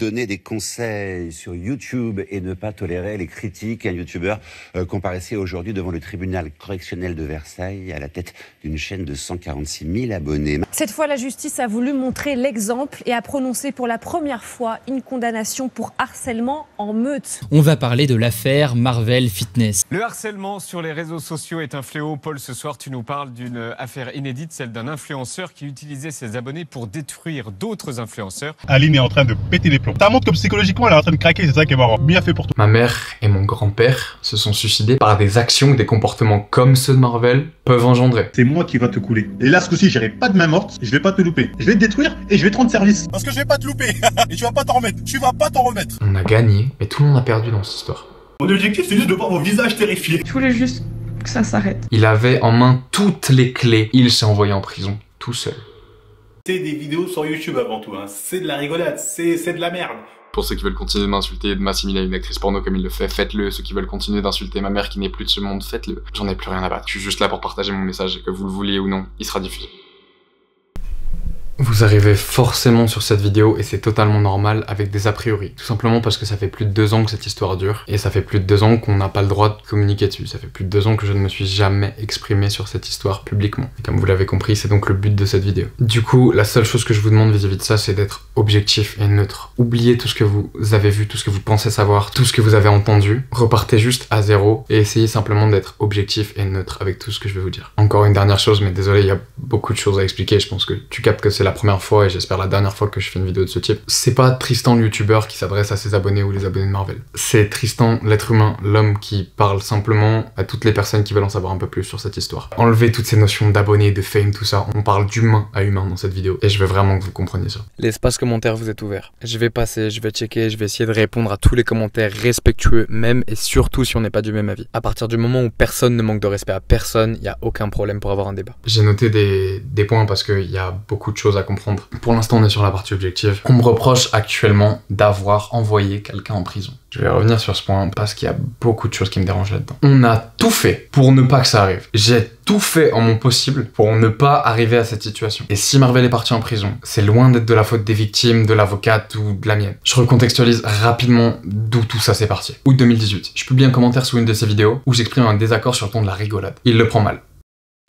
donner des conseils sur YouTube et ne pas tolérer les critiques. Un youtubeur comparaissait aujourd'hui devant le tribunal correctionnel de Versailles à la tête d'une chaîne de 146 000 abonnés. Cette fois, la justice a voulu montrer l'exemple et a prononcé pour la première fois une condamnation pour harcèlement en meute. On va parler de l'affaire Marvel Fitness. Le harcèlement sur les réseaux sociaux est un fléau. Paul, ce soir, tu nous parles d'une affaire inédite, celle d'un influenceur qui utilisait ses abonnés pour détruire d'autres influenceurs. Aline est en train de péter les plombs. Ça montre que psychologiquement elle est en train de craquer, c'est ça qui est marrant. Bien fait pour toi. Ma mère et mon grand-père se sont suicidés par des actions, des comportements comme ceux de Marvel peuvent engendrer. C'est moi qui va te couler. Et là ce coup-ci j'irai pas de main morte, je vais pas te louper. Je vais te détruire et je vais te rendre service. Parce que je vais pas te louper et tu vas pas t'en remettre. Tu vas pas t'en remettre. On a gagné, mais tout le monde a perdu dans cette histoire. Mon objectif c'est juste de voir vos visages terrifiés. Je voulais juste que ça s'arrête. Il avait en main toutes les clés. Il s'est envoyé en prison, tout seul. C'est des vidéos sur YouTube avant tout, hein. C'est de la rigolade, c'est de la merde. Pour ceux qui veulent continuer de m'insulter et de m'assimiler à une actrice porno comme il le fait, faites-le. Ceux qui veulent continuer d'insulter ma mère qui n'est plus de ce monde, faites-le. J'en ai plus rien à battre. Je suis juste là pour partager mon message et que vous le vouliez ou non, il sera diffusé. Vous arrivez forcément sur cette vidéo et c'est totalement normal avec des a priori. Tout simplement parce que ça fait plus de 2 ans que cette histoire dure et ça fait plus de 2 ans qu'on n'a pas le droit de communiquer dessus. Ça fait plus de 2 ans que je ne me suis jamais exprimé sur cette histoire publiquement. Et comme vous l'avez compris, c'est donc le but de cette vidéo. Du coup, la seule chose que je vous demande vis-à-vis de ça, c'est d'être objectif et neutre. Oubliez tout ce que vous avez vu, tout ce que vous pensez savoir, tout ce que vous avez entendu. Repartez juste à zéro et essayez simplement d'être objectif et neutre avec tout ce que je vais vous dire. Encore une dernière chose, mais désolé, il y a beaucoup de choses à expliquer. Je pense que tu captes que c'est la première fois et j'espère la dernière fois que je fais une vidéo de ce type. C'est pas Tristan le youtubeur qui s'adresse à ses abonnés ou les abonnés de Marvel. C'est Tristan l'être humain, l'homme qui parle simplement à toutes les personnes qui veulent en savoir un peu plus sur cette histoire. Enlevez toutes ces notions d'abonnés, de fame, tout ça. On parle d'humain à humain dans cette vidéo et je veux vraiment que vous compreniez ça. L'espace commentaire vous est ouvert. Je vais passer, je vais checker, je vais essayer de répondre à tous les commentaires respectueux même et surtout si on n'est pas du même avis. À partir du moment où personne ne manque de respect à personne, il n'y a aucun problème pour avoir un débat. J'ai noté des points parce qu'il y a beaucoup de choses à comprendre. Pour l'instant, on est sur la partie objective. On me reproche actuellement d'avoir envoyé quelqu'un en prison. Je vais revenir sur ce point parce qu'il y a beaucoup de choses qui me dérangent là-dedans. On a tout fait pour ne pas que ça arrive. J'ai tout fait en mon possible pour ne pas arriver à cette situation. Et si Marvel est parti en prison, c'est loin d'être de la faute des victimes, de l'avocate ou de la mienne. Je recontextualise rapidement d'où tout ça s'est parti. Août 2018, je publie un commentaire sous une de ces vidéos où j'exprime un désaccord sur le ton de la rigolade. Il le prend mal.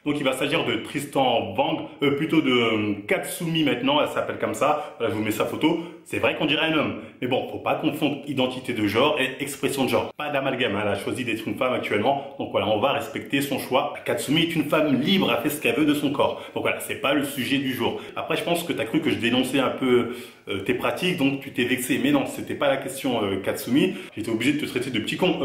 Donc il va s'agir de Tristan Vang, plutôt de Katsumi maintenant, elle s'appelle comme ça, je vous mets sa photo, c'est vrai qu'on dirait un homme, mais bon, faut pas confondre identité de genre et expression de genre, pas d'amalgame, elle a choisi d'être une femme actuellement, donc voilà, on va respecter son choix. Katsumi est une femme libre, elle fait ce qu'elle veut de son corps, donc voilà, c'est pas le sujet du jour. Après je pense que tu as cru que je dénonçais un peu tes pratiques, donc tu t'es vexé, mais non, c'était pas la question Katsumi, j'étais obligé de te traiter de petit con,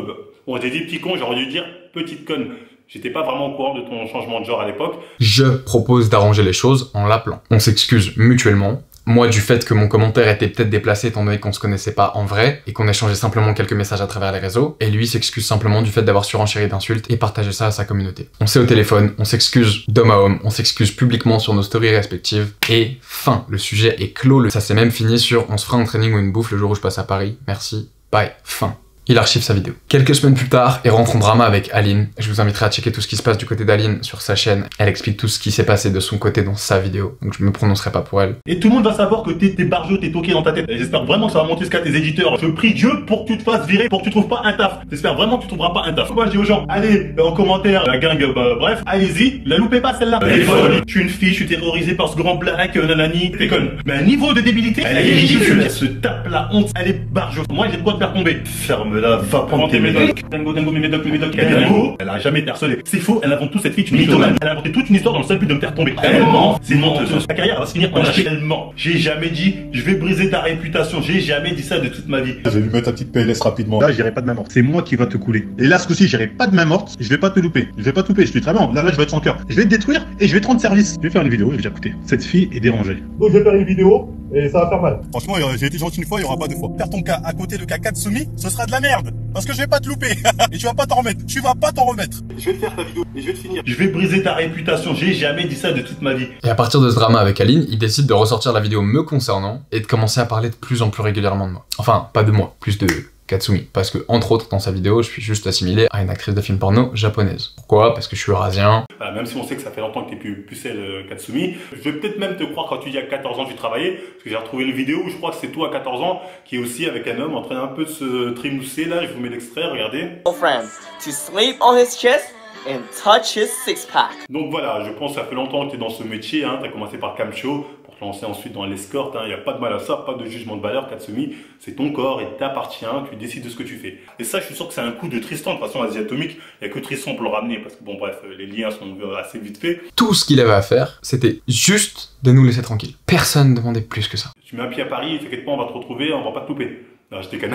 bon j'ai dit petit con, j'aurais dû dire petite conne. J'étais pas vraiment au courant de ton changement de genre à l'époque. Je propose d'arranger les choses en l'appelant. On s'excuse mutuellement. Moi du fait que mon commentaire était peut-être déplacé étant donné qu'on se connaissait pas en vrai et qu'on échangeait simplement quelques messages à travers les réseaux. Et lui s'excuse simplement du fait d'avoir surenchéri d'insultes et partagé ça à sa communauté. On s'est au téléphone, on s'excuse d'homme à homme, on s'excuse publiquement sur nos stories respectives. Et fin, le sujet est clos. Ça s'est même fini sur on se fera un training ou une bouffe le jour où je passe à Paris. Merci, bye, fin. Il archive sa vidéo. Quelques semaines plus tard, il rentre en drama avec Aline. Je vous inviterai à checker tout ce qui se passe du côté d'Aline sur sa chaîne. Elle explique tout ce qui s'est passé de son côté dans sa vidéo, donc je me prononcerai pas pour elle. Et tout le monde va savoir que t'es barjot, t'es toqué dans ta tête. Et j'espère vraiment que ça va monter jusqu'à tes éditeurs. Je prie Dieu pour que tu te fasses virer, pour que tu trouves pas un taf. J'espère vraiment que tu trouveras pas un taf. Moi je dis aux gens, allez, en commentaire, la gang, bref, allez-y, la loupez pas celle-là. Elle est folle. Je suis une fille, je suis terrorisée par ce grand black, nanani, t'es conne. Mais un niveau de débilité, elle est ridicule. Elle se tape la honte, elle est barjot. Moi j'ai de quoi te faire tomber. Ferme-la, va prendre tes médocs. Dango, mes médocs. Elle a jamais été harcelée. C'est faux, elle invente toute cette fille, une mythomane. Elle a inventé toute une histoire dans le seul but de me faire tomber. Elle ment, c'est une menteuse. Ta carrière va se finir en lâcher. Elle ment. J'ai jamais dit, je vais briser ta réputation. J'ai jamais dit ça de toute ma vie. Je vais lui mettre ta petite PLS rapidement. Là, j'irai pas de main morte. C'est moi qui va te couler. Et là, ce coup-ci, j'irai pas de main morte. Je vais pas te louper. Je vais pas te louper. Je suis très bien. Là, je vais être sans cœur. Je vais te détruire et je vais te rendre service. Je vais faire une vidéo. Je vais dire, écoutez, cette fille est dérangée. Donc, je vais faire une vidéo et ça va faire mal. Franchement, j'ai été gentil une fois, il y aura pas deux fois. Faire ton cas à côté de cas Katsumi, ce sera de la merde. Parce que je vais pas te louper. Et tu vas pas t'en remettre. Tu vas pas t'en remettre. Je vais te faire ta vidéo et je vais te finir. Je vais briser ta réputation. J'ai jamais dit ça de toute ma vie. Et à partir de ce drama avec Aline, il décide de ressortir la vidéo me concernant et de commencer à parler de plus en plus régulièrement de moi. Enfin, pas de moi, plus de Katsumi. Parce que, entre autres, dans sa vidéo, je suis juste assimilé à une actrice de film porno japonaise. Pourquoi? Parce que je suis eurasien. Même si on sait que ça fait longtemps que t'es plus pucelle Katsumi, je vais peut-être même te croire quand tu dis à 14 ans tu travaillais, parce que j'ai retrouvé une vidéo où je crois que c'est toi à 14 ans qui est aussi avec un homme en train un peu de se trimousser là, je vous mets l'extrait, regardez. Friends, to sleep on his chest and touch his six-pack. Donc voilà, je pense que ça fait longtemps que tu es dans ce métier, hein. Tu as commencé par Camcho, pour te lancer ensuite dans l'escorte, il n'y a pas de mal à ça, pas de jugement de valeur, Katsumi, c'est ton corps et t'appartient, tu décides de ce que tu fais. Et ça, je suis sûr que c'est un coup de Tristan, de toute façon, Asie Atomique, il n'y a que Tristan pour le ramener, parce que bon bref, les liens sont assez vite faits. Tout ce qu'il avait à faire, c'était juste de nous laisser tranquilles. Personne ne demandait plus que ça. Tu mets un pied à Paris, t'inquiète pas, on va te retrouver, on va pas te louper. Non, je déconne.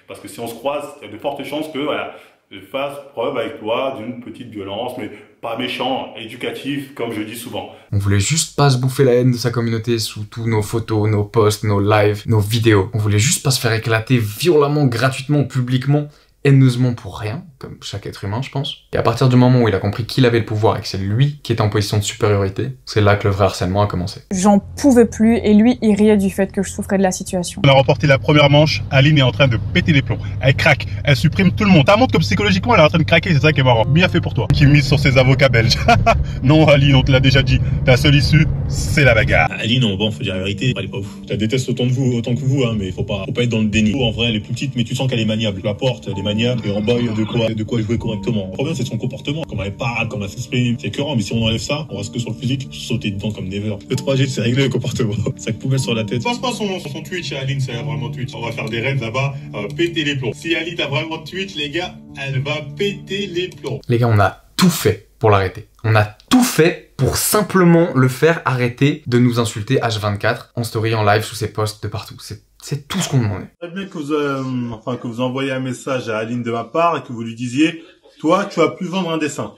Parce que si on se croise, il y a de fortes chances que, voilà, je fasse preuve avec toi d'une petite violence, mais pas méchant, éducatif, comme je dis souvent. On voulait juste pas se bouffer la haine de sa communauté sous tous nos photos, nos posts, nos lives, nos vidéos. On voulait juste pas se faire éclater violemment, gratuitement, publiquement, haineusement pour rien, comme chaque être humain, je pense. Et à partir du moment où il a compris qu'il avait le pouvoir et que c'est lui qui était en position de supériorité, c'est là que le vrai harcèlement a commencé. J'en pouvais plus et lui, il riait du fait que je souffrais de la situation. On a remporté la première manche, Aline est en train de péter les plombs. Elle craque, elle supprime tout le monde. Ça montre que psychologiquement, elle est en train de craquer, c'est ça qui est marrant. Bien fait pour toi. Qui mise sur ses avocats belges. Non, Aline, on te l'a déjà dit. Ta seule issue, c'est la bagarre. Aline, bon, faut dire la vérité, elle est pas ouf. Je la déteste autant que vous, hein, mais faut pas être dans le déni. En vrai, elle est plus petite, mais tu sens qu'elle est maniable. La porte, elle est maniable, et en bas, il y a de quoi jouer correctement. Le problème, c'est son comportement. Comment elle parle, comment elle s'exprime. C'est écœurant, mais si on enlève ça, on reste que sur le physique, sauter dedans comme never. Le 3G, c'est réglé le comportement. Sac poubelle sur la tête. Passe pas son Twitch, Aline, c'est vraiment Twitch. On va faire des raids là-bas, péter les plombs. Si Aline a vraiment Twitch, les gars, elle va péter les plombs. Les gars, on a tout fait pour l'arrêter. On a tout fait pour simplement le faire arrêter de nous insulter H24 en story, en live, sous ses posts de partout. C'est tout ce qu'on demandait. Très bien que vous envoyez un message à Aline de ma part et que vous lui disiez, toi, tu vas plus vendre un dessin.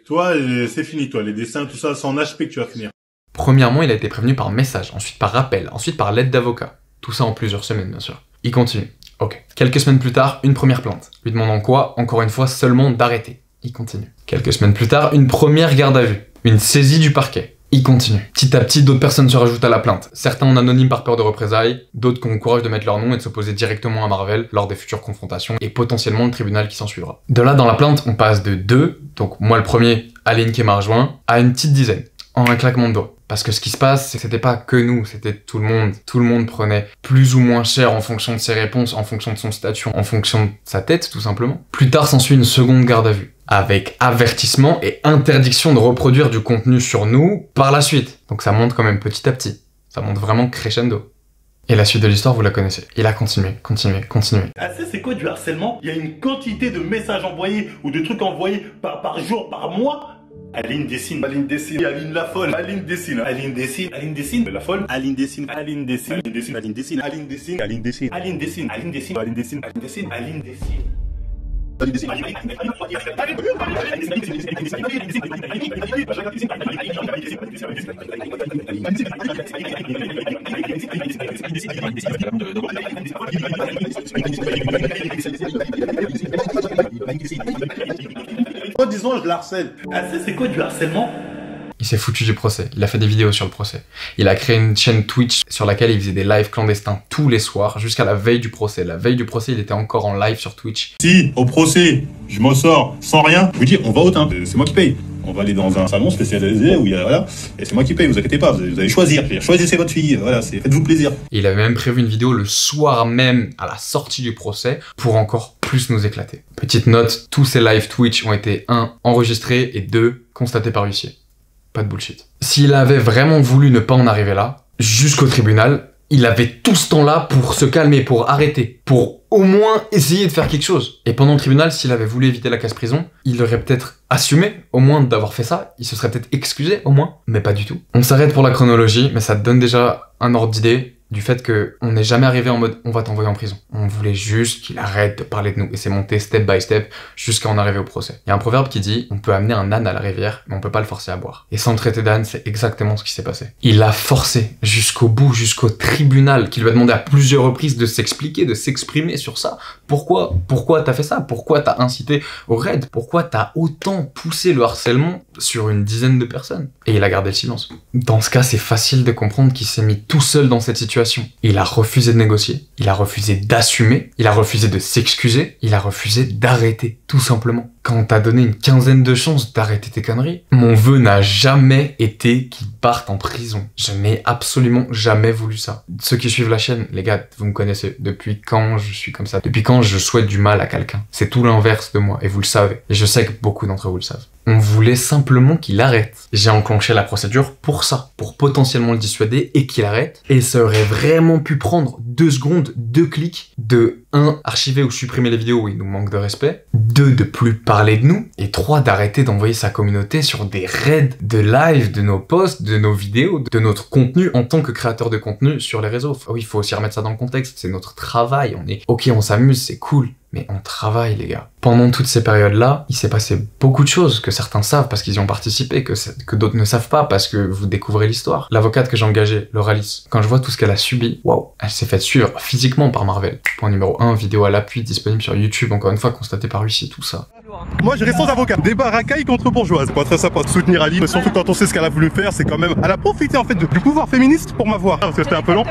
Toi, c'est fini, toi, les dessins, tout ça, c'est en HP que tu vas finir. Premièrement, il a été prévenu par message, ensuite par rappel, ensuite par lettre d'avocat. Tout ça en plusieurs semaines, bien sûr. Il continue. Ok. Quelques semaines plus tard, une première plainte. Lui demandant quoi? Encore une fois, seulement d'arrêter. Il continue. Quelques semaines plus tard, une première garde à vue. Une saisie du parquet. Il continue. Petit à petit, d'autres personnes se rajoutent à la plainte. Certains en anonyme par peur de représailles, d'autres qui ont le courage de mettre leur nom et de s'opposer directement à Marvel lors des futures confrontations et potentiellement le tribunal qui s'en suivra. De là, dans la plainte, on passe de 2, donc moi le premier, Aline qui m'a rejoint, à une petite dizaine, en un claquement de doigts. Parce que ce qui se passe, c'est que c'était pas que nous, c'était tout le monde. Tout le monde prenait plus ou moins cher en fonction de ses réponses, en fonction de son statut, en fonction de sa tête, tout simplement. Plus tard s'ensuit une seconde garde à vue, avec avertissement et interdiction de reproduire du contenu sur nous par la suite. Donc ça monte quand même petit à petit. Ça monte vraiment crescendo. Et la suite de l'histoire, vous la connaissez. Il a continué. C'est quoi du harcèlement? Il y a une quantité de messages envoyés ou de trucs envoyés par jour, par mois. Aline dessine, Aline la folle, Aline dessine, la folle, Aline dessine, Aline dessine, disons, je l'harcèle. C'est quoi du harcèlement? Il s'est foutu du procès. Il a fait des vidéos sur le procès. Il a créé une chaîne Twitch sur laquelle il faisait des lives clandestins tous les soirs jusqu'à la veille du procès. La veille du procès, il était encore en live sur Twitch. Si, au procès, je m'en sors sans rien, je vous dis, on va au timbre. C'est moi qui paye. On va aller dans un salon spécialisé où il y a, voilà, et c'est moi qui paye, vous inquiétez pas, vous allez choisir. Choisissez votre fille, voilà, faites-vous plaisir. Et il avait même prévu une vidéo le soir même à la sortie du procès pour encore plus nous éclater. Petite note, tous ces lives Twitch ont été 1. Enregistrés et 2. Constatés par huissier. Pas de bullshit. S'il avait vraiment voulu ne pas en arriver là, jusqu'au tribunal, il avait tout ce temps-là pour se calmer, pour arrêter, pour au moins essayer de faire quelque chose. Et pendant le tribunal, s'il avait voulu éviter la casse-prison, il aurait peut-être assumé, au moins, d'avoir fait ça. Il se serait peut-être excusé, au moins. Mais pas du tout. On s'arrête pour la chronologie, mais ça te donne déjà un ordre d'idée du fait que on n'est jamais arrivé en mode on va t'envoyer en prison. On voulait juste qu'il arrête de parler de nous et c'est monté step by step jusqu'à en arriver au procès. Il y a un proverbe qui dit on peut amener un âne à la rivière mais on peut pas le forcer à boire. Et sans le traiter d'âne, c'est exactement ce qui s'est passé. Il l'a forcé jusqu'au bout, jusqu'au tribunal qui lui a demandé à plusieurs reprises de s'expliquer, de s'exprimer sur ça. Pourquoi t'as fait ça? Pourquoi t'as incité au raid? Pourquoi t'as autant poussé le harcèlement sur une dizaine de personnes? Et il a gardé le silence. Dans ce cas, c'est facile de comprendre qu'il s'est mis tout seul dans cette situation situation. Il a refusé de négocier, il a refusé d'assumer, il a refusé de s'excuser, il a refusé d'arrêter, tout simplement. Quand on t'a donné une quinzaine de chances d'arrêter tes conneries, mon vœu n'a jamais été qu'il parte en prison. Je n'ai absolument jamais voulu ça. Ceux qui suivent la chaîne, les gars, vous me connaissez. Depuis quand je suis comme ça? Depuis quand je souhaite du mal à quelqu'un? C'est tout l'inverse de moi, et vous le savez. Et je sais que beaucoup d'entre vous le savent. On voulait simplement qu'il arrête. J'ai enclenché la procédure pour ça, pour potentiellement le dissuader et qu'il arrête. Et ça aurait vraiment pu prendre 2 secondes, 2 clics de 1, archiver ou supprimer les vidéos où il nous manque de respect, 2, de plus parler de nous, et 3, d'arrêter d'envoyer sa communauté sur des raids de live de nos posts, de nos vidéos, de notre contenu en tant que créateur de contenu sur les réseaux. Oui, il faut aussi remettre ça dans le contexte, c'est notre travail, on s'amuse, c'est cool. Mais on travaille, les gars. Pendant toutes ces périodes-là, il s'est passé beaucoup de choses que certains savent parce qu'ils y ont participé, que d'autres ne savent pas parce que vous découvrez l'histoire. L'avocate que j'ai engagée, Lauralis, quand je vois tout ce qu'elle a subi, waouh, elle s'est faite suivre physiquement par Marvel. Point numéro 1, vidéo à l'appui disponible sur YouTube, encore une fois, constaté par Lucie, tout ça. Moi j'irai sans avocat. Débat racaille contre bourgeoise. Pas très sympa de soutenir Aline, surtout quand on sait ce qu'elle a voulu faire, c'est quand même... Elle a profité en fait du pouvoir féministe pour m'avoir. Parce que c'était un peu long.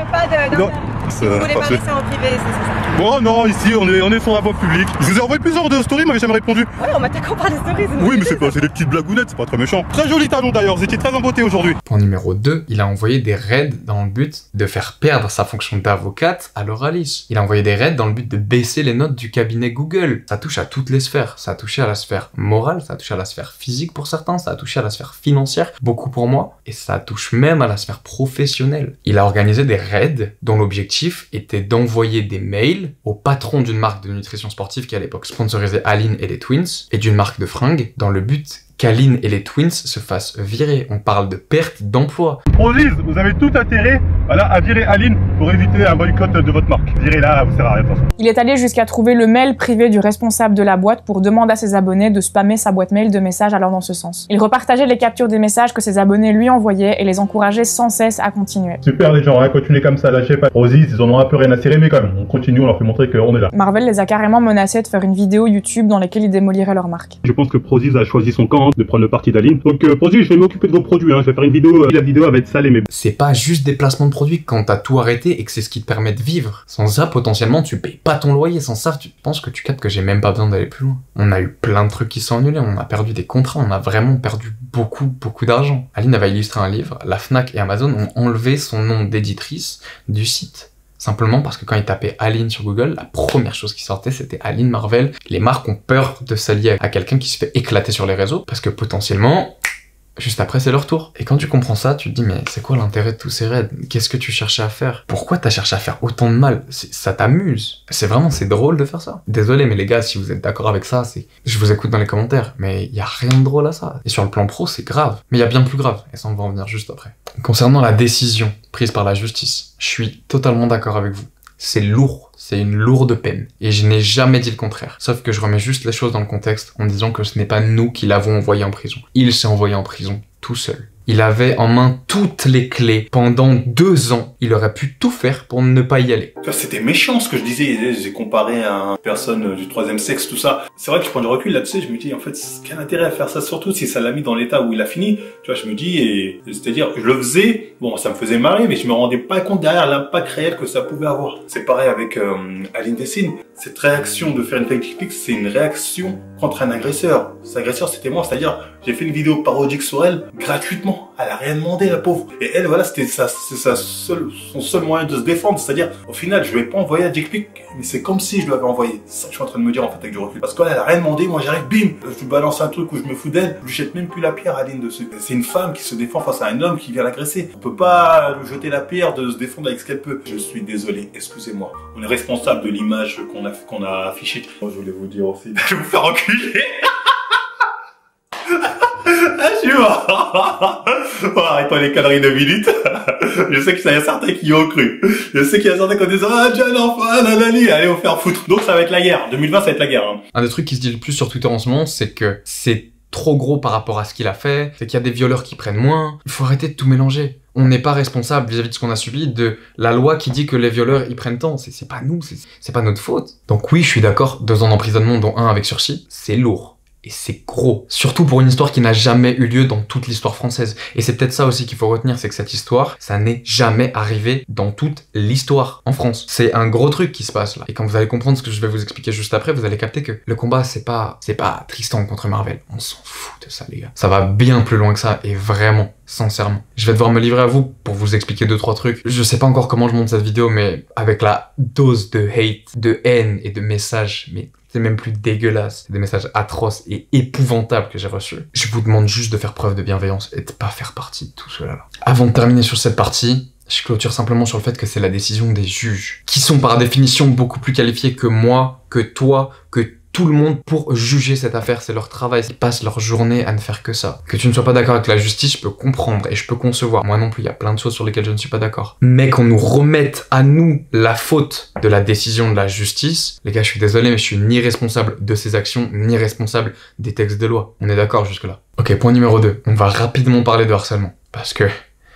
Non. Vous voulez pas laisser en privé, c'est ça? Bon non, ici on est sur la voie publique. Je vous ai envoyé plusieurs de stories, m'avez jamais répondu. Ouais, on m'attaque par les stories. Oui mais c'est des petites blagounettes, c'est pas très méchant. Très joli talon d'ailleurs, vous étiez très emboîté aujourd'hui. Point numéro 2, il a envoyé des raids dans le but de faire perdre sa fonction d'avocate à Lauralis. Il a envoyé des raids dans le but de baisser les notes du cabinet Google. Ça touche à toutes les sphères. Ça a touché à la sphère morale, ça a touché à la sphère physique pour certains, ça a touché à la sphère financière, beaucoup pour moi, et ça touche même à la sphère professionnelle. Il a organisé des raids dont l'objectif était d'envoyer des mails au patron d'une marque de nutrition sportive qui à l'époque sponsorisait Aline et les Twins, et d'une marque de fringues, dans le but qu'Aline et les Twins se fassent virer. On parle de perte d'emploi. Prozis, vous avez tout intérêt à virer Aline pour éviter un boycott de votre marque. Virez là, vous sert à rien. Il est allé jusqu'à trouver le mail privé du responsable de la boîte pour demander à ses abonnés de spammer sa boîte mail de messages allant dans ce sens. Il repartageait les captures des messages que ses abonnés lui envoyaient et les encourageait sans cesse à continuer. Super les gens, continuez comme ça, lâchez pas. Prozis, ils en ont un peu rien à cirer, mais quand même, on continue, on leur fait montrer qu'on est là. Marvel les a carrément menacés de faire une vidéo YouTube dans laquelle ils démoliraient leur marque. Je pense que Prozis a choisi son camp de prendre le parti d'Aline. Donc Prozis, je vais m'occuper de vos produits, je vais faire une vidéo, la vidéo va être salée, mais... C'est pas juste des placements de produits quand t'as tout arrêté et que c'est ce qui te permet de vivre. Sans ça, potentiellement, tu payes pas ton loyer. Sans ça, tu penses que tu captes que j'ai même pas besoin d'aller plus loin. On a eu plein de trucs qui sont annulés, on a perdu des contrats, on a vraiment perdu beaucoup d'argent. Aline avait illustré un livre, la Fnac et Amazon ont enlevé son nom d'éditrice du site. Simplement parce que quand ils tapaient Aline sur Google, la première chose qui sortait, c'était Aline Marvel. Les marques ont peur de s'allier à quelqu'un qui se fait éclater sur les réseaux, parce que potentiellement, juste après, c'est leur tour. Et quand tu comprends ça, tu te dis, mais c'est quoi l'intérêt de tous ces raids? Qu'est-ce que tu cherchais à faire? Pourquoi t'as cherché à faire autant de mal? Ça t'amuse. C'est drôle de faire ça. Désolé, mais les gars, si vous êtes d'accord avec ça, je vous écoute dans les commentaires, mais il y a rien de drôle à ça. Et sur le plan pro, c'est grave. Mais il y a bien plus grave, et ça, on va en venir juste après. Concernant la décision prise par la justice, je suis totalement d'accord avec vous. C'est lourd, c'est une lourde peine. Et je n'ai jamais dit le contraire. Sauf que je remets juste les choses dans le contexte en disant que ce n'est pas nous qui l'avons envoyé en prison. Il s'est envoyé en prison tout seul. Il avait en main toutes les clés. Pendant 2 ans, il aurait pu tout faire pour ne pas y aller. C'était méchant ce que je disais. J'ai comparé à une personne du 3e sexe, tout ça. C'est vrai que je prends du recul là-dessus. Je me dis, en fait, quel intérêt à faire ça, surtout si ça l'a mis dans l'état où il a fini. Tu vois, je me dis, c'est-à-dire, je le faisais, bon, ça me faisait marrer, mais je me rendais pas compte derrière l'impact réel que ça pouvait avoir. C'est pareil avec Aline Dessine. Cette réaction de faire une fake TikTok, c'est une réaction contre un agresseur. Cet agresseur, c'était moi. C'est-à-dire, j'ai fait une vidéo parodique sur elle, gratuitement. Elle a rien demandé, la pauvre. Et elle, voilà, c'était son seul moyen de se défendre. C'est-à-dire, au final, je lui ai pas envoyé un dick pic, mais c'est comme si je lui avais envoyé. C'est ça que je suis en train de me dire, en fait, avec du recul. Parce qu'elle, elle a rien demandé, moi j'arrive, bim, je lui balance un truc où je me fous d'elle, je lui jette même plus la pierre à Aline dessus. C'est une femme qui se défend face à un homme qui vient l'agresser. On peut pas lui jeter la pierre de se défendre avec ce qu'elle peut. Je suis désolé, excusez-moi. On est responsable de l'image qu'on a affichée. Moi, je voulais vous dire aussi, je vais vous faire enculer. Je suis mort. Oh, arrête-toi les conneries de minutes. Je sais qu'il y a certains qui y ont cru. Je sais qu'il y a certains qui ont dit ah, jeune enfant, nanani, allez vous faire foutre. Donc ça va être la guerre. 2020, ça va être la guerre. Hein. Un des trucs qui se dit le plus sur Twitter en ce moment, c'est que c'est trop gros par rapport à ce qu'il a fait, c'est qu'il y a des violeurs qui prennent moins. Il faut arrêter de tout mélanger. On n'est pas responsable vis-à-vis de ce qu'on a subi, de la loi qui dit que les violeurs ils prennent tant. C'est pas nous, c'est pas notre faute. Donc oui, je suis d'accord, 2 ans d'emprisonnement dont 1 avec sursis, c'est lourd. Et c'est gros. Surtout pour une histoire qui n'a jamais eu lieu dans toute l'histoire française. Et c'est peut-être ça aussi qu'il faut retenir, c'est que cette histoire, ça n'est jamais arrivé dans toute l'histoire en France. C'est un gros truc qui se passe là. Et quand vous allez comprendre ce que je vais vous expliquer juste après, vous allez capter que le combat, c'est pas Tristan contre Marvel. On s'en fout de ça, les gars. Ça va bien plus loin que ça, et vraiment, sincèrement. Je vais devoir me livrer à vous pour vous expliquer 2-3 trucs. Je sais pas encore comment je monte cette vidéo, mais avec la dose de hate, de haine et de messages, mais c'est même plus dégueulasse, des messages atroces et épouvantables que j'ai reçus. Je vous demande juste de faire preuve de bienveillance et de pas faire partie de tout cela là. Avant de terminer sur cette partie, je clôture simplement sur le fait que c'est la décision des juges, qui sont par définition beaucoup plus qualifiés que moi, que toi, que tout le monde pour juger cette affaire. C'est leur travail, ils passent leur journée à ne faire que ça. Que tu ne sois pas d'accord avec la justice, je peux comprendre et je peux concevoir. Moi non plus, il y a plein de choses sur lesquelles je ne suis pas d'accord. Mais qu'on nous remette à nous la faute de la décision de la justice, les gars, je suis désolé, mais je suis ni responsable de ces actions, ni responsable des textes de loi. On est d'accord jusque-là? Ok, point numéro 2. On va rapidement parler de harcèlement. Parce que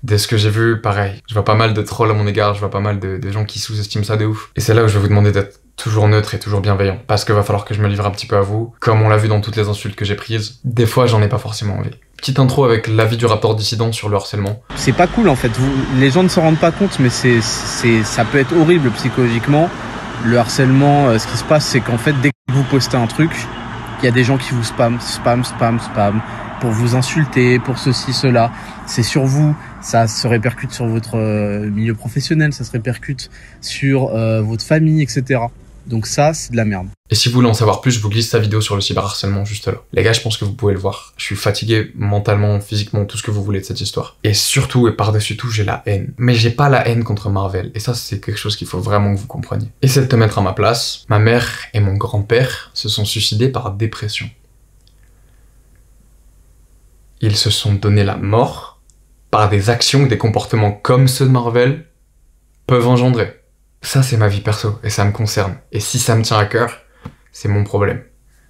dès ce que j'ai vu, pareil, je vois pas mal de trolls à mon égard, je vois pas mal de gens qui sous-estiment ça de ouf. Et c'est là où je vais vous demander d'être toujours neutre et toujours bienveillant. Parce qu'il va falloir que je me livre un petit peu à vous. Comme on l'a vu dans toutes les insultes que j'ai prises, des fois j'en ai pas forcément envie. Petite intro avec l'avis du rapport dissident sur le harcèlement. C'est pas cool en fait, les gens ne s'en rendent pas compte, mais ça peut être horrible psychologiquement. Le harcèlement, ce qui se passe, c'est qu'en fait, dès que vous postez un truc, il y a des gens qui vous spam, pour vous insulter, pour ceci, cela. C'est sur vous, ça se répercute sur votre milieu professionnel, ça se répercute sur votre famille, etc. Donc ça, c'est de la merde. Et si vous voulez en savoir plus, je vous glisse sa vidéo sur le cyberharcèlement juste là. Les gars, je pense que vous pouvez le voir. Je suis fatigué mentalement, physiquement, tout ce que vous voulez de cette histoire. Et surtout, et par-dessus tout, j'ai la haine. Mais j'ai pas la haine contre Marvel. Et ça, c'est quelque chose qu'il faut vraiment que vous compreniez. Essayez de te mettre à ma place. Ma mère et mon grand-père se sont suicidés par dépression. Ils se sont donné la mort par des actions que des comportements comme ceux de Marvel peuvent engendrer. Ça, c'est ma vie perso, et ça me concerne. Et si ça me tient à cœur, c'est mon problème.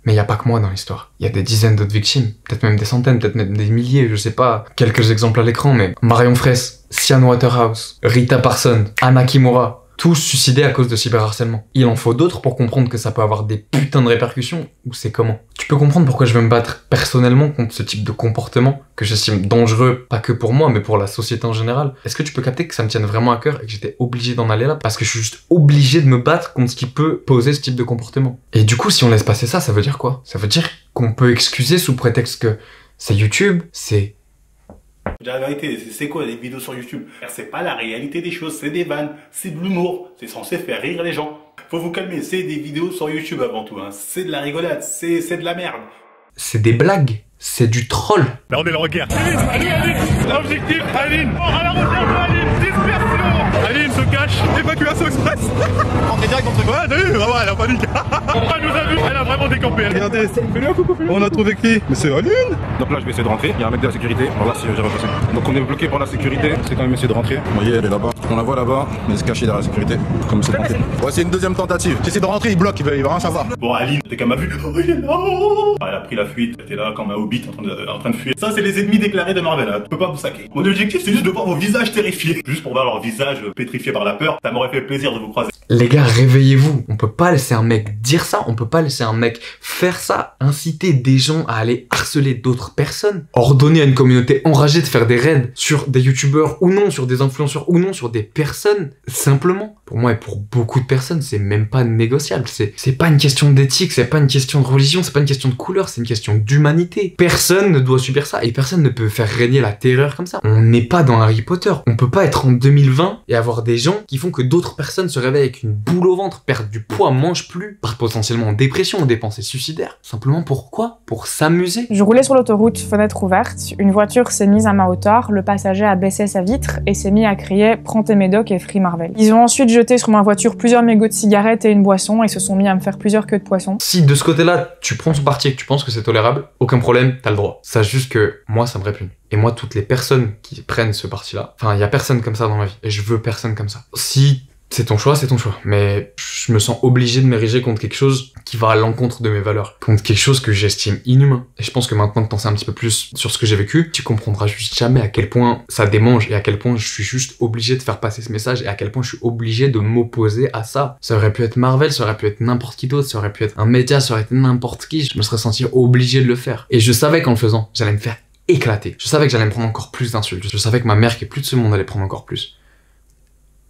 Mais il n'y a pas que moi dans l'histoire. Il y a des dizaines d'autres victimes, peut-être même des centaines, peut-être même des milliers, je sais pas. Quelques exemples à l'écran, mais Marion Fraisse, Sian Waterhouse, Rita Parsons, Anna Kimura, tous suicidés à cause de cyberharcèlement. Il en faut d'autres pour comprendre que ça peut avoir des putains de répercussions, ou c'est comment? Tu peux comprendre pourquoi je veux me battre personnellement contre ce type de comportement que j'estime dangereux, pas que pour moi, mais pour la société en général. Est-ce que tu peux capter que ça me tienne vraiment à cœur et que j'étais obligé d'en aller là parce que je suis juste obligé de me battre contre ce qui peut poser ce type de comportement? Et du coup, si on laisse passer ça, ça veut dire quoi? Ça veut dire qu'on peut excuser sous prétexte que c'est YouTube, c'est... La vérité, c'est quoi les vidéos sur YouTube? C'est pas la réalité des choses, c'est des vannes, c'est de l'humour, c'est censé faire rire les gens. Faut vous calmer, c'est des vidéos sur YouTube avant tout, hein. C'est de la rigolade, c'est de la merde. C'est des blagues, c'est du troll. Là on est le regard. Aline, objectif, Aline, à la recherche, Aline, dispersion. Aline se cache, évacuation express. On est direct dans le truc. Ouais, t'as vu? Ah ouais, elle a panique. Elle nous a vu, elle a vraiment décampé. Regardez, fais-lui un coucou, on a trouvé qui? Mais c'est Aline. Donc là je vais essayer de rentrer, il y a un mec de la sécurité, on va voir si j'ai repassé. Donc on est bloqué par la sécurité, c'est quand même essayer de rentrer. Vous voyez, elle est là-bas, on la voit là-bas, elle se cache derrière la sécurité, comme c'est tranquille. Ouais, c'est une deuxième tentative, j'essaie de rentrer, il bloque, il va rien savoir. Bon Aline, dès qu'elle m'a vu, oh, il est là. Elle a pris la fuite, elle était là comme un hobbit en train de fuir. Ça c'est les ennemis déclarés de Marvel, hein. Tu peux pas vous saquer. Mon objectif c'est juste de voir vos visages terrifiés. Juste pour voir leur visage pétrifié par la peur, ça m'aurait fait plaisir de vous croiser. Les gars, réveillez-vous. On peut pas laisser un mec dire ça, on peut pas laisser un mec faire ça, inciter des gens à aller harceler d'autres personnes, ordonner à une communauté enragée de faire des raids sur des youtubeurs ou non, sur des influenceurs ou non, sur des personnes, simplement. Pour moi et pour beaucoup de personnes, c'est même pas négociable. C'est pas une question d'éthique, c'est pas une question de religion, c'est pas une question de couleur, c'est une question d'humanité. Personne ne doit subir ça et personne ne peut faire régner la terreur comme ça. On n'est pas dans Harry Potter. On peut pas être en 2020 et avoir des gens qui font que d'autres personnes se réveillent avec une boule au ventre, perdent du poids, mangent plus, partent potentiellement en dépression, des pensées suicidaires. Simplement pourquoi? Pour s'amuser. Je roulais sur l'autoroute, fenêtre ouverte, une voiture s'est mise à ma hauteur, le passager a baissé sa vitre et s'est mis à crier « Prends tes médocs et Free Marvel ». Ils ont ensuite jeté sur ma voiture plusieurs mégots de cigarettes et une boisson et se sont mis à me faire plusieurs queues de poisson. Si de ce côté-là, tu prends son parti et que tu penses que c'est tolérable, aucun problème, t'as le droit. Sache juste que moi, ça me répugne. Et moi, toutes les personnes qui prennent ce parti-là, enfin, il y a personne comme ça dans ma vie. Et je veux personne comme ça. Si c'est ton choix, mais je me sens obligé de m'ériger contre quelque chose qui va à l'encontre de mes valeurs, contre quelque chose que j'estime inhumain. Et je pense que maintenant que t'en sais un petit peu plus sur ce que j'ai vécu, tu comprendras juste jamais à quel point ça démange et à quel point je suis juste obligé de faire passer ce message et à quel point je suis obligé de m'opposer à ça. Ça aurait pu être Marvel, ça aurait pu être n'importe qui d'autre, ça aurait pu être un média, ça aurait été n'importe qui, je me serais senti obligé de le faire. Et je savais qu'en le faisant, j'allais me faire éclater. Je savais que j'allais me prendre encore plus d'insultes. Je savais que ma mère qui est plus de ce monde allait prendre encore plus.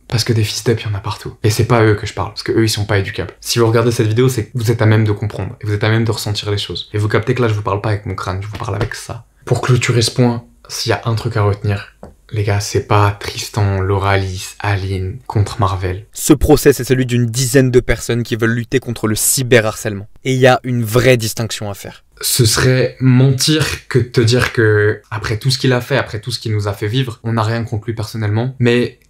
Parce que des fils d'up, il y en a partout. Et c'est pas à eux que je parle, parce que eux, ils sont pas éducables. Si vous regardez cette vidéo, c'est que vous êtes à même de comprendre, et vous êtes à même de ressentir les choses. Et vous captez que là, je vous parle pas avec mon crâne, je vous parle avec ça. Pour clôturer ce point, s'il y a un truc à retenir, les gars, c'est pas Tristan, Loralis, Aline contre Marvel. Ce procès, c'est celui d'une dizaine de personnes qui veulent lutter contre le cyberharcèlement. Et il y a une vraie distinction à faire. Ce serait mentir que de te dire que, après tout ce qu'il a fait, après tout ce qu'il nous a fait vivre, on n'a rien contre lui personnellement, mais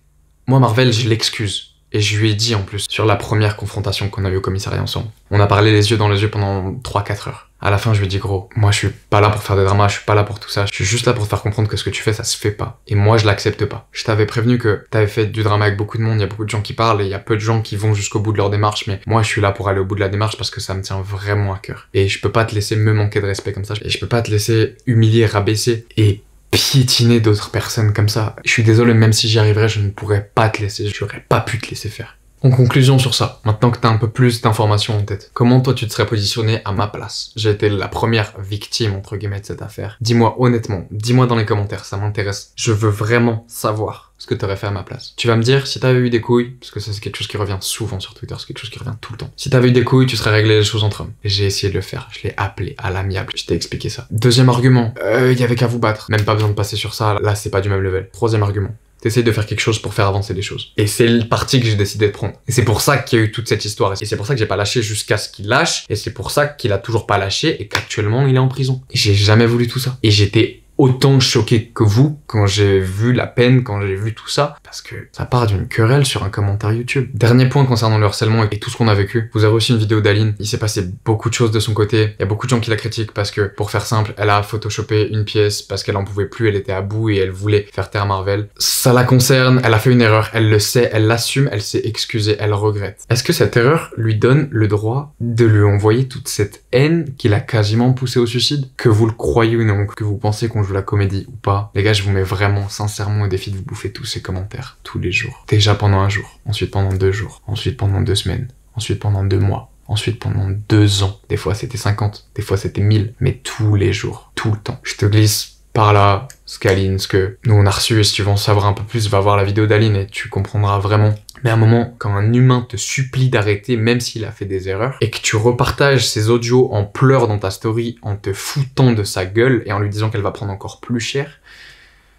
moi, Marvel, je l'excuse. Et je lui ai dit en plus, sur la première confrontation qu'on a eu au commissariat ensemble. On a parlé les yeux dans les yeux pendant 3-4 heures. À la fin, je lui ai dit, gros, moi je suis pas là pour faire des dramas, je suis pas là pour tout ça. Je suis juste là pour te faire comprendre que ce que tu fais, ça se fait pas. Et moi, je l'accepte pas. Je t'avais prévenu que t'avais fait du drama avec beaucoup de monde, il y a beaucoup de gens qui parlent et il y a peu de gens qui vont jusqu'au bout de leur démarche. Mais moi, je suis là pour aller au bout de la démarche parce que ça me tient vraiment à cœur. Et je peux pas te laisser me manquer de respect comme ça. Et je peux pas te laisser humilier, rabaisser et piétiner d'autres personnes comme ça. Je suis désolé, même si j'y arriverais, je ne pourrais pas te laisser, j'aurais pas pu te laisser faire. En conclusion sur ça, maintenant que t'as un peu plus d'informations en tête, comment toi tu te serais positionné à ma place? J'ai été la première victime, entre guillemets, de cette affaire. Dis-moi honnêtement, dis-moi dans les commentaires, ça m'intéresse. Je veux vraiment savoir ce que t'aurais fait à ma place. Tu vas me dire, si t'avais eu des couilles, parce que ça c'est quelque chose qui revient souvent sur Twitter, c'est quelque chose qui revient tout le temps. Si t'avais eu des couilles, tu serais réglé les choses entre hommes. Et j'ai essayé de le faire, je l'ai appelé à l'amiable, je t'ai expliqué ça. Deuxième argument, y avait qu'à vous battre. Même pas besoin de passer sur ça, là c'est pas du même level. Troisième argument. T'essayes de faire quelque chose pour faire avancer les choses. Et c'est le parti que j'ai décidé de prendre. Et c'est pour ça qu'il y a eu toute cette histoire. Et c'est pour ça que j'ai pas lâché jusqu'à ce qu'il lâche. Et c'est pour ça qu'il a toujours pas lâché et qu'actuellement il est en prison. Et j'ai jamais voulu tout ça. Et j'étais autant choqué que vous quand j'ai vu la peine, quand j'ai vu tout ça, parce que ça part d'une querelle sur un commentaire YouTube. Dernier point concernant le harcèlement et tout ce qu'on a vécu. Vous avez aussi une vidéo d'Aline. Il s'est passé beaucoup de choses de son côté. Il y a beaucoup de gens qui la critiquent parce que, pour faire simple, elle a photoshopé une pièce parce qu'elle en pouvait plus, elle était à bout et elle voulait faire taire Marvel. Ça la concerne, elle a fait une erreur, elle le sait, elle l'assume, elle s'est excusée, elle regrette. Est-ce que cette erreur lui donne le droit de lui envoyer toute cette haine qui l'a quasiment poussé au suicide? Que vous le croyez ou non, que vous pensez qu'on joue la comédie ou pas, les gars, je vous mets vraiment sincèrement au défi de vous bouffer tous ces commentaires tous les jours. Déjà pendant un jour, ensuite pendant 2 jours, ensuite pendant 2 semaines, ensuite pendant 2 mois, ensuite pendant 2 ans. Des fois c'était 50, des fois c'était 1000, mais tous les jours, tout le temps. Je te glisse par là ce qu'Aline, ce que nous on a reçu, et si tu veux en savoir un peu plus, va voir la vidéo d'Aline et tu comprendras vraiment. Mais à un moment, quand un humain te supplie d'arrêter, même s'il a fait des erreurs, et que tu repartages ses audios en pleurs dans ta story, en te foutant de sa gueule et en lui disant qu'elle va prendre encore plus cher,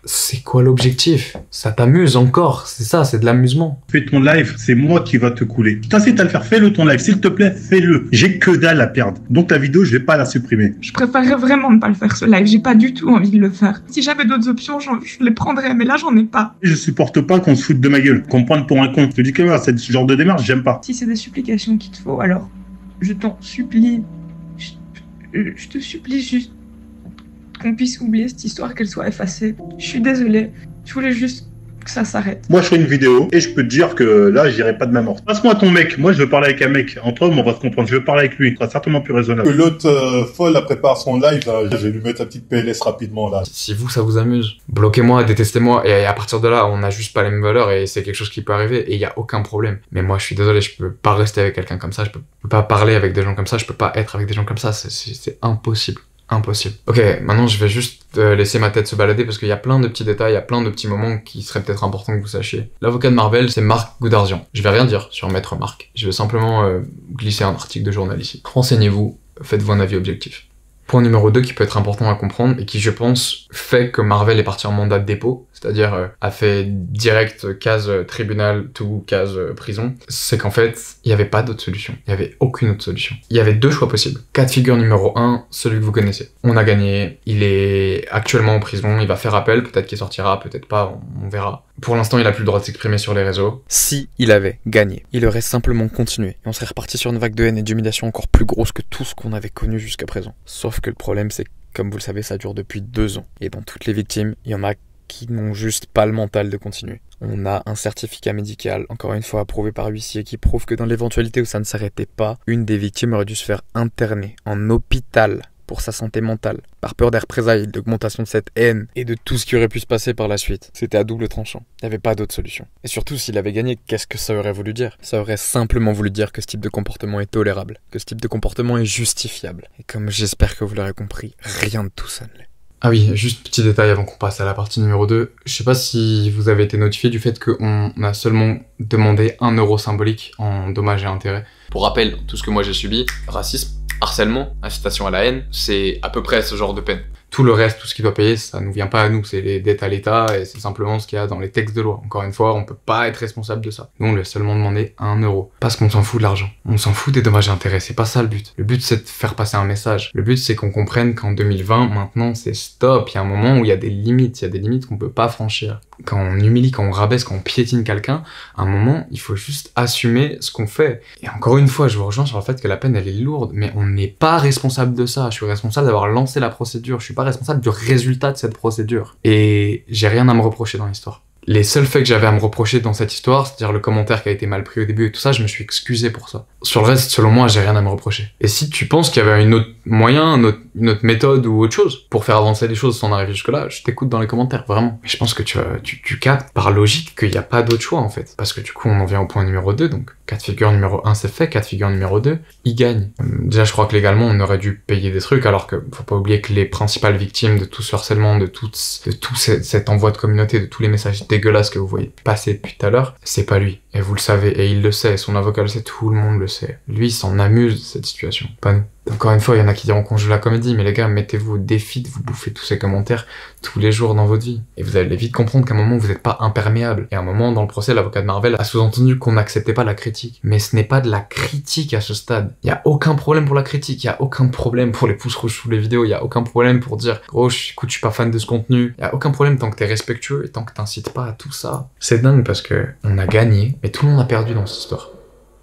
c'est quoi l'objectif? Ça t'amuse encore, c'est ça, c'est de l'amusement. Fais ton live, c'est moi qui va te couler. Je t'incite à le faire, fais-le ton live, s'il te plaît, fais-le. J'ai que dalle à perdre, donc ta vidéo, je vais pas la supprimer. Je préférerais vraiment ne pas le faire ce live, j'ai pas du tout envie de le faire. Si j'avais d'autres options, je les prendrais, mais là j'en ai pas. Je supporte pas qu'on se foute de ma gueule, qu'on me prenne pour un con. Je te dis que voilà, c'est ce genre de démarche, j'aime pas. Si c'est des supplications qu'il te faut, alors je t'en supplie, je te supplie juste qu'on puisse oublier cette histoire, qu'elle soit effacée. Je suis désolée, je voulais juste que ça s'arrête. Moi je ferai une vidéo et je peux te dire que là j'irai pas de ma mort. Passe-moi ton mec, moi je veux parler avec un mec. Entre hommes on va se comprendre, je veux parler avec lui, ce sera certainement plus raisonnable. Que l'autre folle a prépare son live, là, je vais lui mettre la petite PLS rapidement là. Si vous ça vous amuse, bloquez-moi, détestez-moi et à partir de là on a juste pas les mêmes valeurs et c'est quelque chose qui peut arriver et il y a aucun problème. Mais moi je suis désolé, je peux pas rester avec quelqu'un comme ça, je peux pas parler avec des gens comme ça, je peux pas être avec des gens comme ça, c'est impossible. Impossible. Ok, maintenant je vais juste laisser ma tête se balader parce qu'il y a plein de petits détails, il y a plein de petits moments qui seraient peut-être importants que vous sachiez. L'avocat de Marvel, c'est Marc Goudarzian. Je vais rien dire sur Maître Marc. Je vais simplement glisser un article de journal ici. Renseignez-vous, faites-vous un avis objectif. Point numéro 2 qui peut être important à comprendre et qui, je pense, fait que Marvel est parti en mandat de dépôt, c'est-à-dire a fait direct case tribunal to case prison, c'est qu'en fait, il n'y avait pas d'autre solution. Il n'y avait aucune autre solution. Il y avait 2 choix possibles. Cas de figure numéro 1, celui que vous connaissez. On a gagné, il est actuellement en prison, il va faire appel, peut-être qu'il sortira, peut-être pas, on verra. Pour l'instant, il a plus le droit de s'exprimer sur les réseaux. Si il avait gagné, il aurait simplement continué. Et on serait reparti sur une vague de haine et d'humiliation encore plus grosse que tout ce qu'on avait connu jusqu'à présent. Sauf que le problème, c'est que, comme vous le savez, ça dure depuis 2 ans. Et dans toutes les victimes, il y en a qui n'ont juste pas le mental de continuer. On a un certificat médical, encore une fois approuvé par huissier, qui prouve que dans l'éventualité où ça ne s'arrêtait pas, une des victimes aurait dû se faire interner en hôpital pour sa santé mentale, par peur des représailles, d'augmentation de cette haine et de tout ce qui aurait pu se passer par la suite. C'était à double tranchant. Il n'y avait pas d'autre solution. Et surtout, s'il avait gagné, qu'est-ce que ça aurait voulu dire? Ça aurait simplement voulu dire que ce type de comportement est tolérable, que ce type de comportement est justifiable. Et comme j'espère que vous l'aurez compris, rien de tout ça ne l'est. Ah oui, juste petit détail avant qu'on passe à la partie numéro 2. Je sais pas si vous avez été notifié du fait qu'on a seulement demandé 1 euro symbolique en dommages et intérêts. Pour rappel, tout ce que moi j'ai subi, racisme, harcèlement, incitation à la haine, c'est à peu près ce genre de peine. Tout le reste, tout ce qu'il doit payer, ça nous vient pas à nous, c'est les dettes à l'État et c'est simplement ce qu'il y a dans les textes de loi. Encore une fois, on peut pas être responsable de ça. Nous, on lui a seulement demandé 1 euro. Parce qu'on s'en fout de l'argent. On s'en fout des dommages et intérêts, c'est pas ça le but. Le but, c'est de faire passer un message. Le but, c'est qu'on comprenne qu'en 2020, maintenant, c'est stop. Il y a un moment où il y a des limites. Il y a des limites qu'on peut pas franchir. Quand on humilie, quand on rabaisse, quand on piétine quelqu'un, à un moment, il faut juste assumer ce qu'on fait. Et encore une fois, je vous rejoins sur le fait que la peine, elle est lourde, mais on n'est pas responsable de ça. Je suis responsable d'avoir lancé la procédure. Je suis pas responsable du résultat de cette procédure. Et j'ai rien à me reprocher dans l'histoire. Les seuls faits que j'avais à me reprocher dans cette histoire, c'est-à-dire le commentaire qui a été mal pris au début et tout ça, je me suis excusé pour ça. Sur le reste, selon moi, j'ai rien à me reprocher. Et si tu penses qu'il y avait un autre moyen, une autre méthode ou autre chose pour faire avancer les choses sans arriver jusque-là, je t'écoute dans les commentaires, vraiment. Mais je pense que tu captes par logique qu'il n'y a pas d'autre choix, en fait. Parce que du coup, on en vient au point numéro 2, donc cas de figure numéro 1 c'est fait, cas de figure numéro 2, il gagne. Déjà, je crois que légalement, on aurait dû payer des trucs, alors que faut pas oublier que les principales victimes de tout ce harcèlement, de tout cet envoi de communauté, de tous les messages dégueulasses que vous voyez passer depuis tout à l'heure, c'est pas lui. Et vous le savez, et il le sait, son avocat le sait, tout le monde le sait. Lui, il s'en amuse de cette situation, pas nous. Encore une fois, il y en a qui diront qu'on joue la comédie, mais les gars, mettez-vous au défi de vous bouffer tous ces commentaires tous les jours dans votre vie. Et vous allez vite comprendre qu'à un moment, vous n'êtes pas imperméable. Et à un moment, dans le procès, l'avocat de Marvel a sous-entendu qu'on n'acceptait pas la critique. Mais ce n'est pas de la critique à ce stade. Il n'y a aucun problème pour la critique, il n'y a aucun problème pour les pouces rouges sous les vidéos, il n'y a aucun problème pour dire « Oh, écoute, je suis pas fan de ce contenu ». Il n'y a aucun problème tant que t'es respectueux et tant que t'incites pas à tout ça. C'est dingue parce que on a gagné, mais tout le monde a perdu dans cette histoire.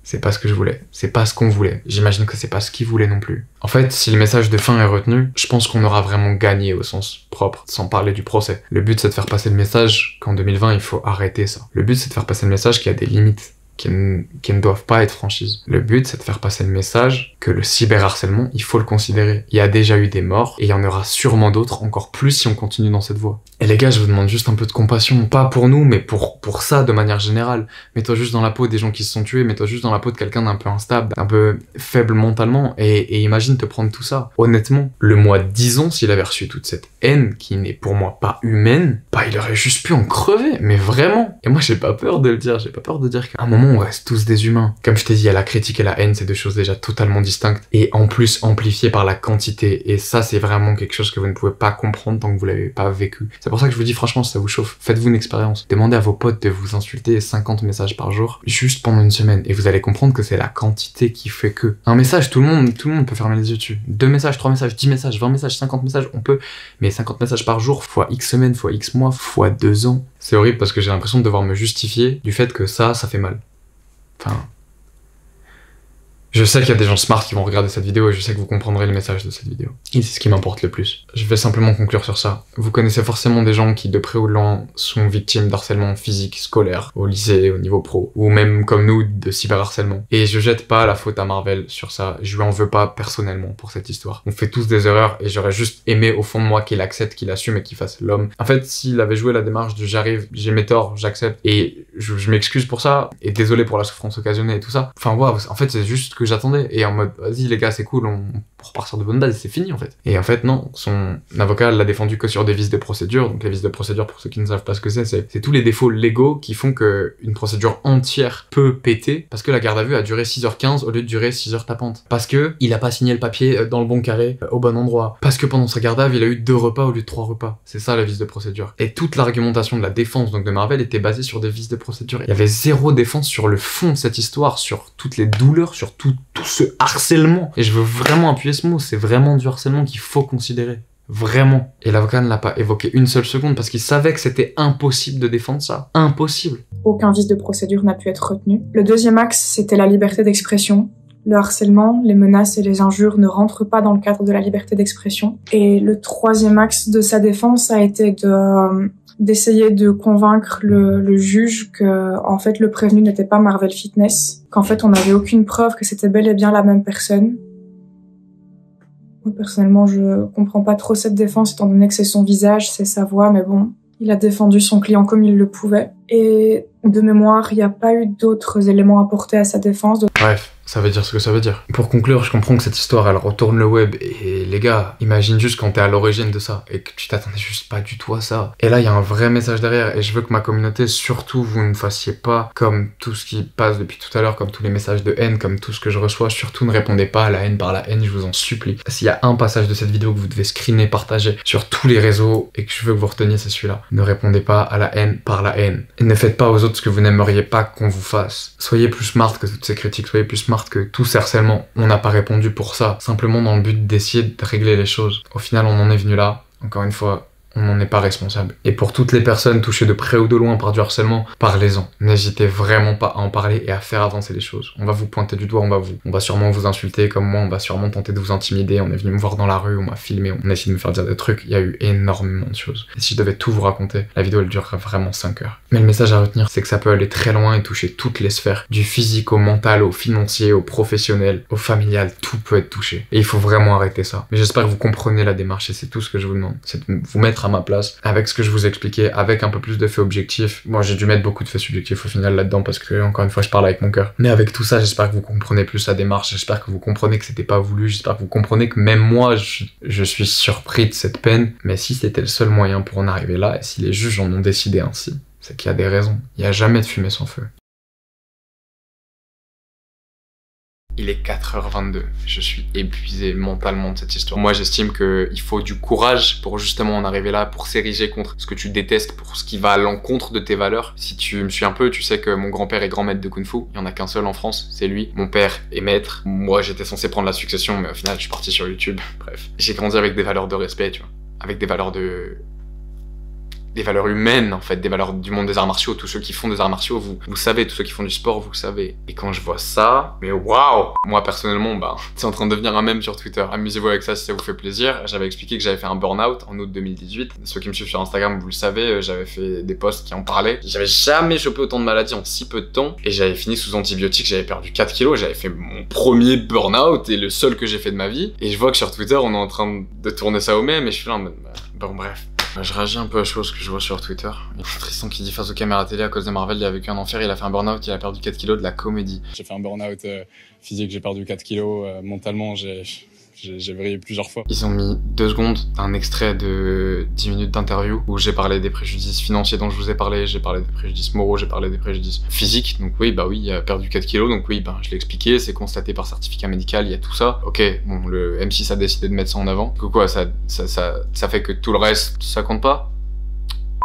C'est pas ce que je voulais, c'est pas ce qu'on voulait. J'imagine que c'est pas ce qu'ils voulaient non plus. En fait, si le message de fin est retenu, je pense qu'on aura vraiment gagné au sens propre, sans parler du procès. Le but, c'est de faire passer le message qu'en 2020, il faut arrêter ça. Le but, c'est de faire passer le message qu'il y a des limites qui ne doivent pas être franchises. Le but, c'est de faire passer le message que le cyberharcèlement, il faut le considérer. Il y a déjà eu des morts, et il y en aura sûrement d'autres, encore plus si on continue dans cette voie. Et les gars, je vous demande juste un peu de compassion, pas pour nous, mais pour ça de manière générale. Mets-toi juste dans la peau des gens qui se sont tués, mets-toi juste dans la peau de quelqu'un d'un peu instable, d'un peu faible mentalement, et imagine te prendre tout ça. Honnêtement, le mois 10 ans, s'il avait reçu toute cette haine, qui n'est pour moi pas humaine, bah il aurait juste pu en crever, mais vraiment. Et moi, j'ai pas peur de le dire, j'ai pas peur de dire qu'à un moment, on reste tous des humains. Comme je t'ai dit, il y a la critique et la haine, c'est deux choses déjà totalement distinctes, et en plus amplifiées par la quantité, et ça, c'est vraiment quelque chose que vous ne pouvez pas comprendre tant que vous l'avez pas vécu. C'est pour ça que je vous dis franchement, si ça vous chauffe, faites-vous une expérience. Demandez à vos potes de vous insulter 50 messages par jour, juste pendant une semaine, et vous allez comprendre que c'est la quantité qui fait que. Un message, tout le monde peut fermer les yeux dessus. 2 messages, 3 messages, 10 messages, 20 messages, 50 messages, on peut, mais 50 messages par jour, fois X semaines, fois X mois, fois 2 ans. C'est horrible parce que j'ai l'impression de devoir me justifier du fait que ça fait mal. Enfin... Je sais qu'il y a des gens smart qui vont regarder cette vidéo et je sais que vous comprendrez le message de cette vidéo. Et c'est ce qui m'importe le plus. Je vais simplement conclure sur ça. Vous connaissez forcément des gens qui, de près ou de loin, sont victimes d'harcèlement physique, scolaire, au lycée, au niveau pro, ou même comme nous, de cyberharcèlement. Et je jette pas la faute à Marvel sur ça. Je lui en veux pas personnellement pour cette histoire. On fait tous des erreurs et j'aurais juste aimé au fond de moi qu'il accepte, qu'il assume et qu'il fasse l'homme. En fait, s'il avait joué la démarche de j'arrive, j'ai mes torts, j'accepte et je m'excuse pour ça et désolé pour la souffrance occasionnée et tout ça. Enfin, waouh, en fait, c'est juste que j'attendais, et en mode vas-y les gars, c'est cool, on repart sur de bonnes bases, c'est fini en fait. Et en fait non, son avocat l'a défendu que sur des vices de procédure. Donc les vices de procédure, pour ceux qui ne savent pas ce que c'est tous les défauts légaux qui font que une procédure entière peut péter, parce que la garde à vue a duré 6h15 au lieu de durer 6h tapante, parce que il a pas signé le papier dans le bon carré au bon endroit, parce que pendant sa garde à vue il a eu 2 repas au lieu de 3 repas. C'est ça la vice de procédure. Et toute l'argumentation de la défense donc de Marvel était basée sur des vices de procédure. Il y avait zéro défense sur le fond de cette histoire, sur toutes les douleurs, sur tout ce harcèlement. Et je veux vraiment appuyer ce mot, c'est vraiment du harcèlement qu'il faut considérer. Vraiment. Et l'avocat ne l'a pas évoqué une seule seconde parce qu'il savait que c'était impossible de défendre ça. Impossible. Aucun vice de procédure n'a pu être retenu. Le deuxième axe, c'était la liberté d'expression. Le harcèlement, les menaces et les injures ne rentrent pas dans le cadre de la liberté d'expression. Et le troisième axe de sa défense a été de d'essayer de convaincre le juge que, en fait, le prévenu n'était pas Marvel Fitness, qu'en fait, on n'avait aucune preuve que c'était bel et bien la même personne. Moi, personnellement, je comprends pas trop cette défense, étant donné que c'est son visage, c'est sa voix, mais bon, il a défendu son client comme il le pouvait. Et de mémoire, il n'y a pas eu d'autres éléments apportés à sa défense. Bref, ça veut dire ce que ça veut dire. Pour conclure, je comprends que cette histoire, elle retourne le web. Et les gars, imagine juste quand t'es à l'origine de ça et que tu t'attendais juste pas du tout à ça. Et là, il y a un vrai message derrière. Et je veux que ma communauté, surtout, vous ne fassiez pas comme tout ce qui passe depuis tout à l'heure, comme tous les messages de haine, comme tout ce que je reçois. Surtout, ne répondez pas à la haine par la haine, je vous en supplie. S'il y a un passage de cette vidéo que vous devez screener, partager sur tous les réseaux et que je veux que vous reteniez, c'est celui-là. Ne répondez pas à la haine par la haine. Et ne faites pas aux autres ce que vous n'aimeriez pas qu'on vous fasse. Soyez plus smart que toutes ces critiques, soyez plus smart que tout ce harcèlement. On n'a pas répondu pour ça, simplement dans le but d'essayer de régler les choses. Au final, on en est venu là. Encore une fois, on n'en est pas responsable. Et pour toutes les personnes touchées de près ou de loin par du harcèlement, parlez-en. N'hésitez vraiment pas à en parler et à faire avancer les choses. On va vous pointer du doigt, on va sûrement vous insulter comme moi, on va sûrement tenter de vous intimider. On est venu me voir dans la rue, on m'a filmé, on a essayé de me faire dire des trucs. Il y a eu énormément de choses. Et si je devais tout vous raconter, la vidéo elle durerait vraiment 5 heures. Mais le message à retenir, c'est que ça peut aller très loin et toucher toutes les sphères. Du physique au mental, au financier, au professionnel, au familial, tout peut être touché. Et il faut vraiment arrêter ça. Mais j'espère que vous comprenez la démarche et c'est tout ce que je vous demande. C'est de vous mettre à ma place, avec ce que je vous expliquais, avec un peu plus de faits objectifs. Moi, j'ai dû mettre beaucoup de faits subjectifs au final là-dedans parce que, encore une fois, je parle avec mon cœur. Mais avec tout ça, j'espère que vous comprenez plus la démarche, j'espère que vous comprenez que c'était pas voulu, j'espère que vous comprenez que même moi, je suis surpris de cette peine. Mais si c'était le seul moyen pour en arriver là, et si les juges en ont décidé ainsi, c'est qu'il y a des raisons. Il n'y a jamais de fumée sans feu. Il est 4h22, je suis épuisé mentalement de cette histoire. Moi j'estime qu'il faut du courage pour justement en arriver là, pour s'ériger contre ce que tu détestes, pour ce qui va à l'encontre de tes valeurs. Si tu me suis un peu, tu sais que mon grand-père est grand maître de Kung Fu, il y en a qu'un seul en France, c'est lui. Mon père est maître, moi j'étais censé prendre la succession mais au final je suis parti sur YouTube, bref. J'ai grandi avec des valeurs de respect, tu vois, avec des valeurs humaines en fait, des valeurs du monde des arts martiaux. Tous ceux qui font des arts martiaux, vous savez, tous ceux qui font du sport, vous le savez. Et quand je vois ça, mais waouh! Moi personnellement, c'est en train de devenir un mème sur Twitter. Amusez-vous avec ça si ça vous fait plaisir. J'avais expliqué que j'avais fait un burn-out en août 2018. Ceux qui me suivent sur Instagram, vous le savez, j'avais fait des posts qui en parlaient. J'avais jamais chopé autant de maladies en si peu de temps. Et j'avais fini sous antibiotiques, j'avais perdu 4 kilos, j'avais fait mon premier burn-out et le seul que j'ai fait de ma vie. Et je vois que sur Twitter, on est en train de tourner ça au mème et je suis là en mode, bon bref. Je réagis un peu à choses que je vois sur Twitter. Il y a Tristan qui dit face aux caméras télé à cause de Marvel, il a vécu un enfer, il a fait un burn-out, il a perdu 4 kilos de la comédie. J'ai fait un burn-out physique, j'ai perdu 4 kilos. Mentalement, j'ai vrillé plusieurs fois. Ils ont mis 2 secondes d'un extrait de 10 minutes d'interview où j'ai parlé des préjudices financiers dont je vous ai parlé, j'ai parlé des préjudices moraux, j'ai parlé des préjudices physiques. Donc oui, il a perdu 4 kilos, donc oui, je l'ai expliqué, c'est constaté par certificat médical, il y a tout ça. Ok, bon, le M6 a décidé de mettre ça en avant. Que quoi, ça fait que tout le reste, ça compte pas?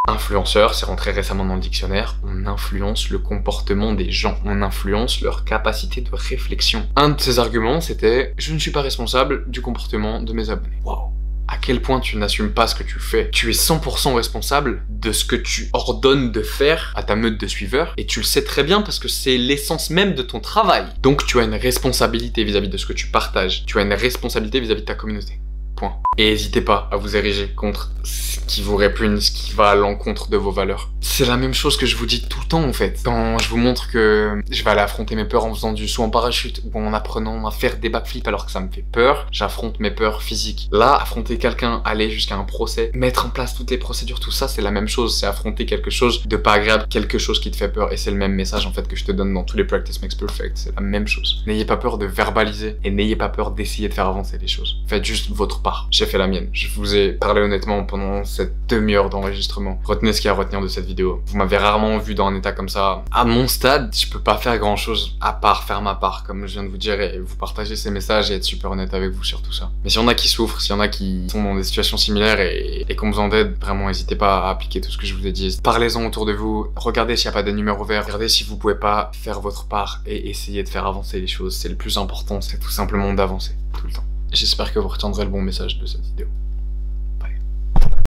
Influenceur, c'est rentré récemment dans le dictionnaire. On influence le comportement des gens, on influence leur capacité de réflexion. Un de ces arguments, c'était « Je ne suis pas responsable du comportement de mes abonnés ». Waouh! À quel point tu n'assumes pas ce que tu fais. Tu es 100% responsable de ce que tu ordonnes de faire à ta meute de suiveurs, et tu le sais très bien parce que c'est l'essence même de ton travail. Donc tu as une responsabilité vis-à-vis de ce que tu partages, tu as une responsabilité vis-à-vis de ta communauté. Point. Et n'hésitez pas à vous ériger contre ce qui vous répugne, ce qui va à l'encontre de vos valeurs. C'est la même chose que je vous dis tout le temps en fait. Quand je vous montre que je vais aller affronter mes peurs en faisant du saut en parachute ou en apprenant à faire des backflips alors que ça me fait peur, j'affronte mes peurs physiques. Là, affronter quelqu'un, aller jusqu'à un procès, mettre en place toutes les procédures, tout ça, c'est la même chose. C'est affronter quelque chose de pas agréable, quelque chose qui te fait peur. Et c'est le même message en fait que je te donne dans tous les Practice Makes Perfect. C'est la même chose. N'ayez pas peur de verbaliser et n'ayez pas peur d'essayer de faire avancer les choses. Faites juste votre part. J'ai fait la mienne. Je vous ai parlé honnêtement pendant cette demi-heure d'enregistrement. Retenez ce qu'il y a à retenir de cette vidéo. Vous m'avez rarement vu dans un état comme ça. À mon stade, je peux pas faire grand chose à part faire ma part, comme je viens de vous dire, et vous partager ces messages et être super honnête avec vous sur tout ça. Mais s'il y en a qui souffrent, s'il y en a qui sont dans des situations similaires et qui ont besoin d'aide, vraiment n'hésitez pas à appliquer tout ce que je vous ai dit. Parlez-en autour de vous. Regardez s'il n'y a pas des numéros verts. Regardez si vous pouvez pas faire votre part et essayer de faire avancer les choses. C'est le plus important, c'est tout simplement d'avancer tout le temps. J'espère que vous retiendrez le bon message de cette vidéo.